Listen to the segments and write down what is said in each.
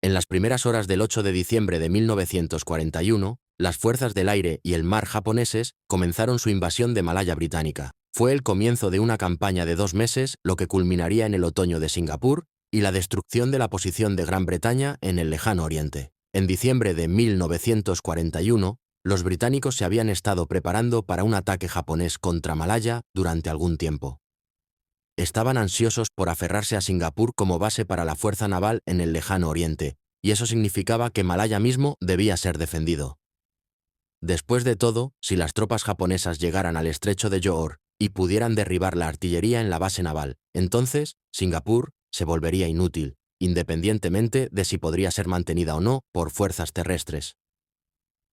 En las primeras horas del 8 de diciembre de 1941, las fuerzas del aire y el mar japoneses comenzaron su invasión de Malaya Británica. Fue el comienzo de una campaña de 2 meses, lo que culminaría en el otoño de Singapur y la destrucción de la posición de Gran Bretaña en el lejano oriente. En diciembre de 1941, los británicos se habían estado preparando para un ataque japonés contra Malaya durante algún tiempo. Estaban ansiosos por aferrarse a Singapur como base para la fuerza naval en el lejano oriente, y eso significaba que Malaya mismo debía ser defendido. Después de todo, si las tropas japonesas llegaran al estrecho de Johor y pudieran derribar la artillería en la base naval, entonces Singapur se volvería inútil, independientemente de si podría ser mantenida o no por fuerzas terrestres.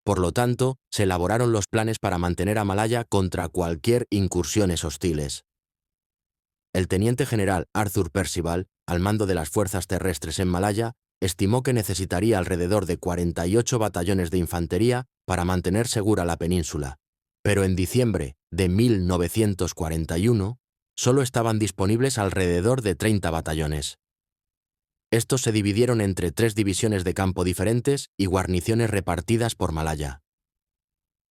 Por lo tanto, se elaboraron los planes para mantener a Malaya contra cualquier incursiones hostiles. El teniente general Arthur Percival, al mando de las fuerzas terrestres en Malaya, estimó que necesitaría alrededor de 48 batallones de infantería para mantener segura la península, pero en diciembre de 1941 solo estaban disponibles alrededor de 30 batallones. Estos se dividieron entre 3 divisiones de campo diferentes y guarniciones repartidas por Malaya.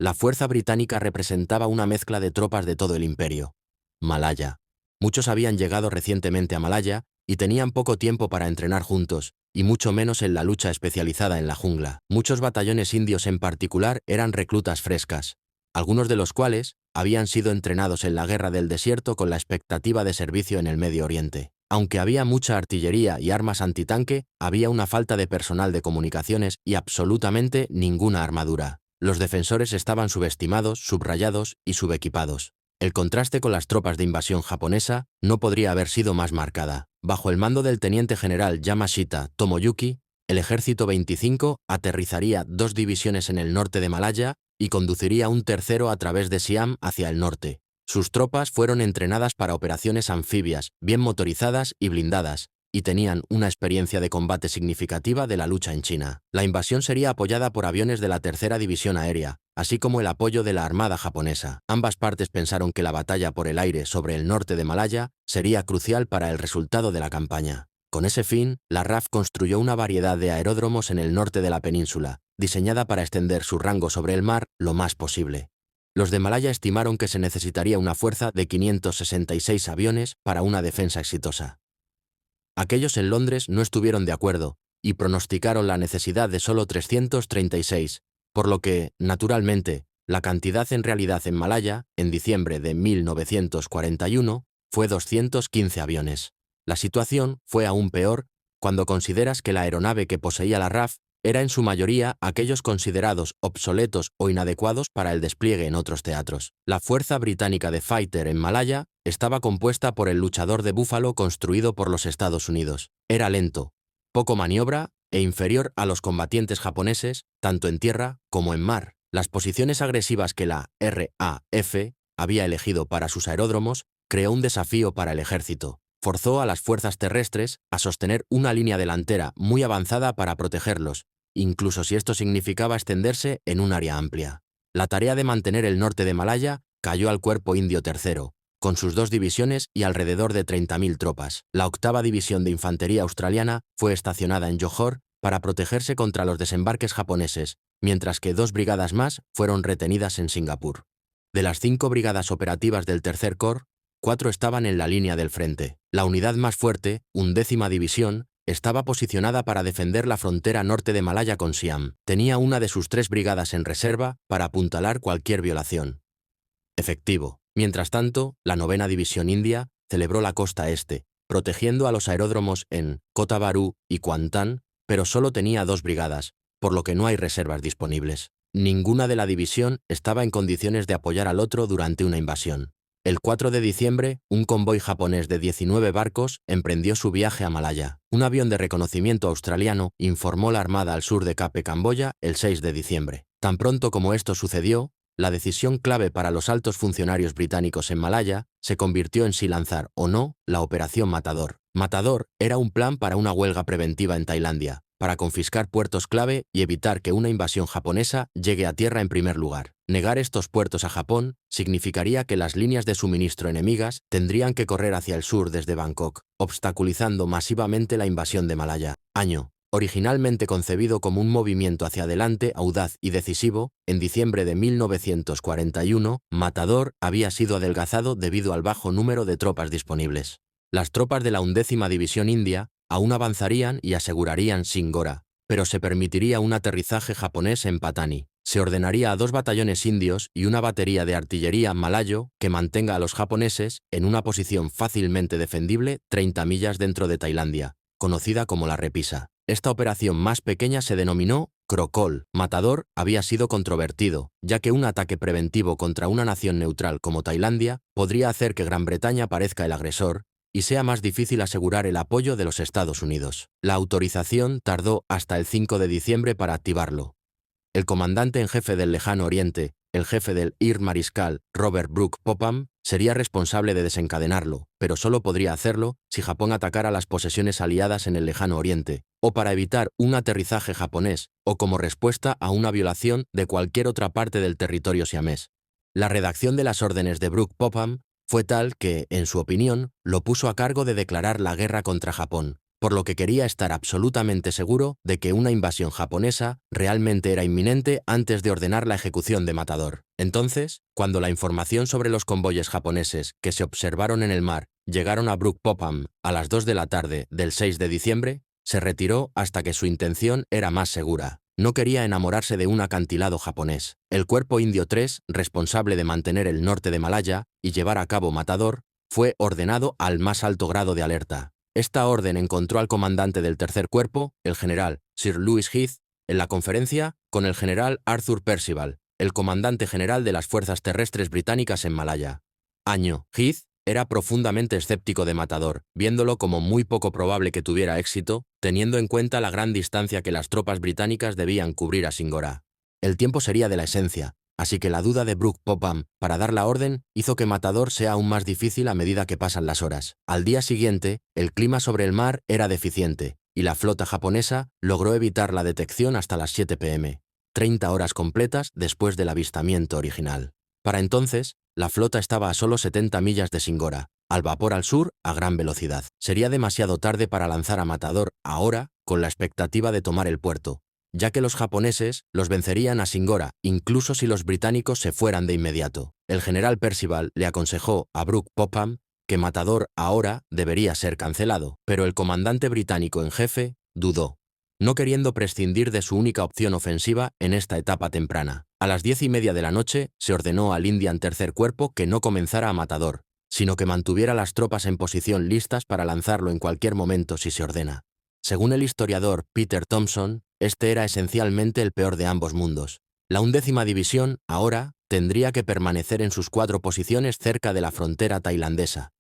La fuerza británica representaba una mezcla de tropas de todo el imperio. Malaya. Muchos habían llegado recientemente a Malaya y tenían poco tiempo para entrenar juntos, y mucho menos en la lucha especializada en la jungla. Muchos batallones indios en particular eran reclutas frescas, algunos de los cuales habían sido entrenados en la guerra del desierto con la expectativa de servicio en el Medio Oriente. Aunque había mucha artillería y armas antitanque, había una falta de personal de comunicaciones y absolutamente ninguna armadura. Los defensores estaban subestimados, subrayados y subequipados. El contraste con las tropas de invasión japonesa no podría haber sido más marcada. Bajo el mando del teniente general Yamashita Tomoyuki, el ejército 25 aterrizaría 2 divisiones en el norte de Malaya y conduciría un tercero a través de Siam hacia el norte. Sus tropas fueron entrenadas para operaciones anfibias, bien motorizadas y blindadas, y tenían una experiencia de combate significativa de la lucha en China. La invasión sería apoyada por aviones de la Tercera División Aérea, así como el apoyo de la Armada japonesa. Ambas partes pensaron que la batalla por el aire sobre el norte de Malaya sería crucial para el resultado de la campaña. Con ese fin, la RAF construyó una variedad de aeródromos en el norte de la península, diseñada para extender su rango sobre el mar lo más posible. Los de Malaya estimaron que se necesitaría una fuerza de 566 aviones para una defensa exitosa. Aquellos en Londres no estuvieron de acuerdo y pronosticaron la necesidad de solo 336, por lo que, naturalmente, la cantidad en realidad en Malaya, en diciembre de 1941, fue 215 aviones. La situación fue aún peor cuando consideras que la aeronave que poseía la RAF era en su mayoría aquellos considerados obsoletos o inadecuados para el despliegue en otros teatros. La fuerza británica de Fighter en Malaya estaba compuesta por el luchador de búfalo construido por los Estados Unidos. Era lento, poco maniobra e inferior a los combatientes japoneses, tanto en tierra como en mar. Las posiciones agresivas que la RAF había elegido para sus aeródromos creó un desafío para el ejército. Forzó a las fuerzas terrestres a sostener una línea delantera muy avanzada para protegerlos, incluso si esto significaba extenderse en un área amplia. La tarea de mantener el norte de Malaya cayó al Cuerpo Indio III, con sus 2 divisiones y alrededor de 30.000 tropas. La 8ª División de Infantería Australiana fue estacionada en Johor para protegerse contra los desembarques japoneses, mientras que 2 brigadas más fueron retenidas en Singapur. De las 5 brigadas operativas del Tercer Corps, 4 estaban en la línea del frente. La unidad más fuerte, 11ª División, estaba posicionada para defender la frontera norte de Malaya con Siam. Tenía una de sus 3 brigadas en reserva para apuntalar cualquier violación. Efectivo. Mientras tanto, la 9ª División India celebró la costa este, protegiendo a los aeródromos en Kota Bharu y Kuantan, pero solo tenía 2 brigadas, por lo que no hay reservas disponibles. Ninguna de la división estaba en condiciones de apoyar al otro durante una invasión. El 4 de diciembre, un convoy japonés de 19 barcos emprendió su viaje a Malaya. Un avión de reconocimiento australiano informó la armada al sur de Cape Camboya el 6 de diciembre. Tan pronto como esto sucedió, la decisión clave para los altos funcionarios británicos en Malaya se convirtió en si lanzar o no la Operación Matador. Matador era un plan para una huelga preventiva en Tailandia, para confiscar puertos clave y evitar que una invasión japonesa llegue a tierra en primer lugar. Negar estos puertos a Japón significaría que las líneas de suministro enemigas tendrían que correr hacia el sur desde Bangkok, obstaculizando masivamente la invasión de Malaya. Año Originalmente concebido como un movimiento hacia adelante audaz y decisivo, en diciembre de 1941, Matador había sido adelgazado debido al bajo número de tropas disponibles. Las tropas de la 11ª División India aún avanzarían y asegurarían Singora, pero se permitiría un aterrizaje japonés en Patani. Se ordenaría a 2 batallones indios y una batería de artillería malayo que mantenga a los japoneses en una posición fácilmente defendible 30 millas dentro de Tailandia, conocida como la Repisa. Esta operación más pequeña se denominó Crocol. Matador había sido controvertido, ya que un ataque preventivo contra una nación neutral como Tailandia podría hacer que Gran Bretaña parezca el agresor y sea más difícil asegurar el apoyo de los Estados Unidos. La autorización tardó hasta el 5 de diciembre para activarlo. El comandante en jefe del Lejano Oriente, el jefe del Air Mariscal, Robert Brooke Popham, sería responsable de desencadenarlo, pero solo podría hacerlo si Japón atacara las posesiones aliadas en el Lejano Oriente, o para evitar un aterrizaje japonés, o como respuesta a una violación de cualquier otra parte del territorio siamés. La redacción de las órdenes de Brooke Popham fue tal que, en su opinión, lo puso a cargo de declarar la guerra contra Japón, por lo que quería estar absolutamente seguro de que una invasión japonesa realmente era inminente antes de ordenar la ejecución de Matador. Entonces, cuando la información sobre los convoyes japoneses que se observaron en el mar llegaron a Brooke Popham a las 2 de la tarde del 6 de diciembre, se retiró hasta que su intención era más segura. No quería enamorarse de un acantilado japonés. El Cuerpo Indio 3, responsable de mantener el norte de Malaya y llevar a cabo Matador, fue ordenado al más alto grado de alerta. Esta orden encontró al comandante del tercer cuerpo, el general Sir Lewis Heath, en la conferencia con el general Arthur Percival, el comandante general de las fuerzas terrestres británicas en Malaya. Heath era profundamente escéptico de Matador, viéndolo como muy poco probable que tuviera éxito, teniendo en cuenta la gran distancia que las tropas británicas debían cubrir a Singora. El tiempo sería de la esencia, así que la duda de Brooke Popham para dar la orden hizo que Matador sea aún más difícil a medida que pasan las horas. Al día siguiente, el clima sobre el mar era deficiente, y la flota japonesa logró evitar la detección hasta las 7 p.m., 30 horas completas después del avistamiento original. Para entonces, la flota estaba a solo 70 millas de Singora, al vapor al sur a gran velocidad. Sería demasiado tarde para lanzar a Matador ahora con la expectativa de tomar el puerto, ya que los japoneses los vencerían a Singora, incluso si los británicos se fueran de inmediato. El general Percival le aconsejó a Brooke Popham que Matador ahora debería ser cancelado, pero el comandante británico en jefe dudó, no queriendo prescindir de su única opción ofensiva en esta etapa temprana. A las 10:30 de la noche se ordenó al Indian Tercer Cuerpo que no comenzara a Matador, sino que mantuviera las tropas en posición listas para lanzarlo en cualquier momento si se ordena. Según el historiador Peter Thompson, este era esencialmente el peor de ambos mundos. La 11ª División, ahora, tendría que permanecer en sus 4 posiciones cerca de la frontera tailandesa,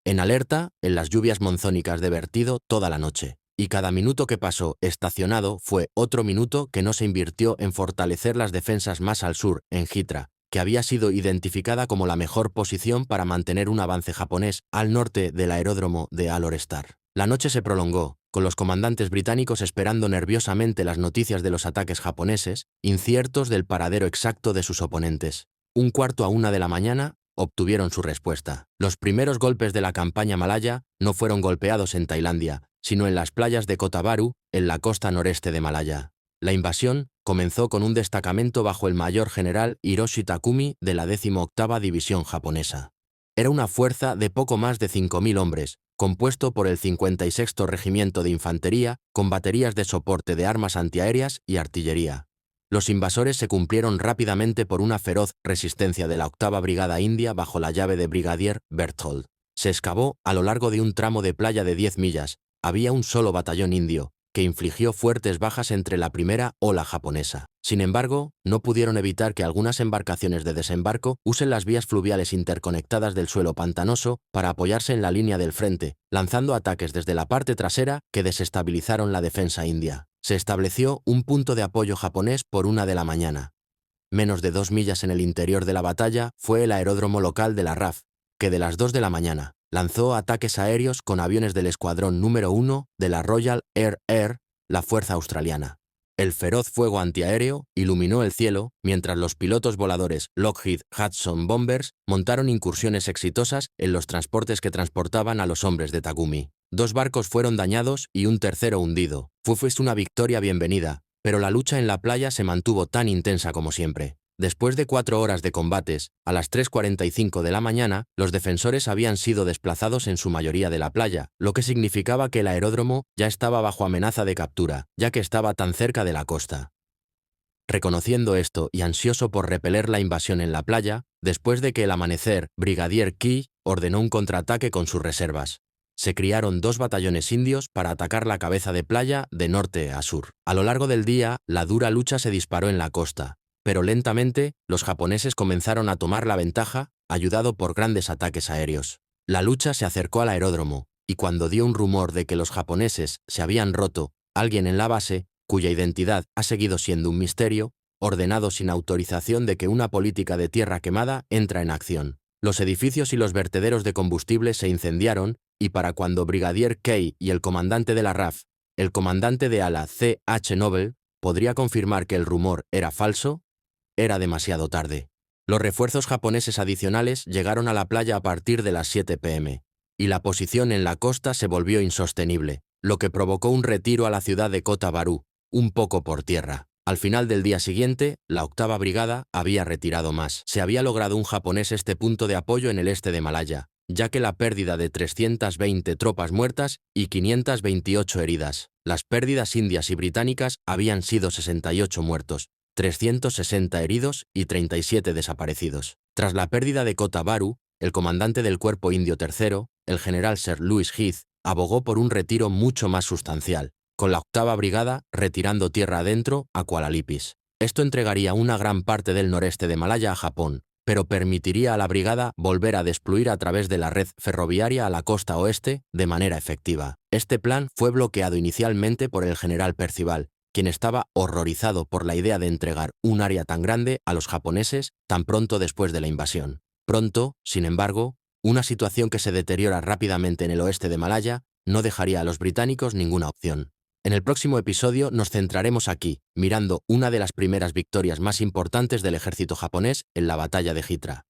en alerta en las lluvias monzónicas de vertido toda la noche. Y cada minuto que pasó estacionado fue otro minuto que no se invirtió en fortalecer las defensas más al sur, en Hitra, que había sido identificada como la mejor posición para mantener un avance japonés al norte del aeródromo de Al-Orestar. La noche se prolongó, con los comandantes británicos esperando nerviosamente las noticias de los ataques japoneses, inciertos del paradero exacto de sus oponentes. 1:45 de la mañana, obtuvieron su respuesta. Los primeros golpes de la campaña malaya no fueron golpeados en Tailandia, sino en las playas de Kota Bharu, en la costa noreste de Malaya. La invasión comenzó con un destacamento bajo el mayor general Hiroshi Takumi de la 18ª División japonesa. Era una fuerza de poco más de 5.000 hombres, compuesto por el 56º Regimiento de Infantería, con baterías de soporte de armas antiaéreas y artillería. Los invasores se cumplieron rápidamente por una feroz resistencia de la 8ª Brigada India bajo la llave de Brigadier Berthold. Se excavó a lo largo de un tramo de playa de 10 millas. Había un solo batallón indio, que infligió fuertes bajas entre la primera ola japonesa. Sin embargo, no pudieron evitar que algunas embarcaciones de desembarco usen las vías fluviales interconectadas del suelo pantanoso para apoyarse en la línea del frente, lanzando ataques desde la parte trasera que desestabilizaron la defensa india. Se estableció un punto de apoyo japonés por 1 de la mañana. Menos de 2 millas en el interior de la batalla fue el aeródromo local de la RAF, que de las 2 de la mañana lanzó ataques aéreos con aviones del escuadrón número 1 de la Royal Air, la fuerza australiana. El feroz fuego antiaéreo iluminó el cielo mientras los pilotos voladores Lockheed Hudson Bombers montaron incursiones exitosas en los transportes que transportaban a los hombres de Takumi. 2 barcos fueron dañados y un tercero hundido. Fue una victoria bienvenida, pero la lucha en la playa se mantuvo tan intensa como siempre. Después de 4 horas de combates, a las 3:45 de la mañana, los defensores habían sido desplazados en su mayoría de la playa, lo que significaba que el aeródromo ya estaba bajo amenaza de captura, ya que estaba tan cerca de la costa. Reconociendo esto y ansioso por repeler la invasión en la playa, después de que el amanecer, Brigadier Key ordenó un contraataque con sus reservas. Se criaron 2 batallones indios para atacar la cabeza de playa de norte a sur. A lo largo del día, la dura lucha se disparó en la costa, pero lentamente los japoneses comenzaron a tomar la ventaja, ayudado por grandes ataques aéreos. La lucha se acercó al aeródromo, y cuando dio un rumor de que los japoneses se habían roto, alguien en la base, cuya identidad ha seguido siendo un misterio, ordenado sin autorización de que una política de tierra quemada entra en acción. Los edificios y los vertederos de combustible se incendiaron, y para cuando Brigadier Key y el comandante de la RAF, el comandante de ala C.H. Noble, podría confirmar que el rumor era falso, era demasiado tarde. Los refuerzos japoneses adicionales llegaron a la playa a partir de las 7 p.m., y la posición en la costa se volvió insostenible, lo que provocó un retiro a la ciudad de Kota Baru, un poco por tierra. Al final del día siguiente, la 8ª Brigada había retirado más. Se había logrado un japonés este punto de apoyo en el este de Malaya, ya que la pérdida de 320 tropas muertas y 528 heridas. Las pérdidas indias y británicas habían sido 68 muertos, 360 heridos y 37 desaparecidos. Tras la pérdida de Kota Baru, el comandante del Cuerpo Indio III, el general Sir Louis Heath, abogó por un retiro mucho más sustancial, con la 8ª Brigada retirando tierra adentro a Kuala Lipis. Esto entregaría una gran parte del noreste de Malaya a Japón, pero permitiría a la brigada volver a despluir a través de la red ferroviaria a la costa oeste de manera efectiva. Este plan fue bloqueado inicialmente por el general Percival, quien estaba horrorizado por la idea de entregar un área tan grande a los japoneses tan pronto después de la invasión. Pronto, sin embargo, una situación que se deteriora rápidamente en el oeste de Malaya no dejaría a los británicos ninguna opción. En el próximo episodio nos centraremos aquí, mirando una de las primeras victorias más importantes del ejército japonés en la batalla de Hitra.